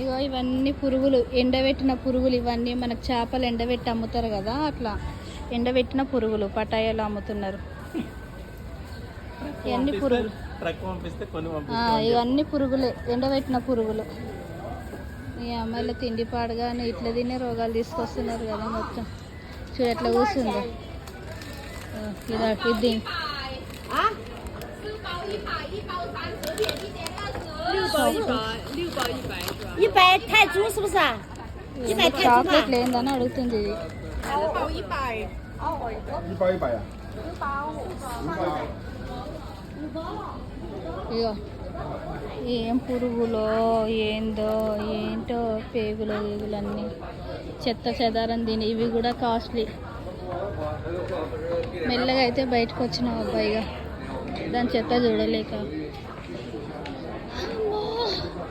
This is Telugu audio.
ఇగో ఇవన్నీ పురుగులు, ఎండబెట్టిన పురుగులు. ఇవన్నీ మనకు చేపలు ఎండబెట్టి అమ్ముతారు కదా, అట్లా ఎండబెట్టిన పురుగులు పటాయాలు అమ్ముతున్నారు. ఇవన్నీ పురుగులు, ఇవన్నీ పురుగులే, ఎండబెట్టిన పురుగులు. ఈ అమ్మాయిల తిండి పాడుగానే ఇట్లా తినే రోగాలు తీసుకొస్తున్నారు కదా మొత్తం. చూడు ఎట్లా కూర్చుందో. ఇది 100泰铢是不是啊？100泰铢 చాక్లెట్లు ఏందని అడుగుతుంది ఇది. 包100。100呀。ఇగో ఏం పురుగులో ఏందో ఏంటో, పేగులు అన్నీ చెత్త చెదారం తిని. ఇవి కూడా కాస్ట్లీ. మెల్లగా అయితే బయటకు వచ్చినావు అబ్బాయిగా, దాని చెత్త చూడలేక.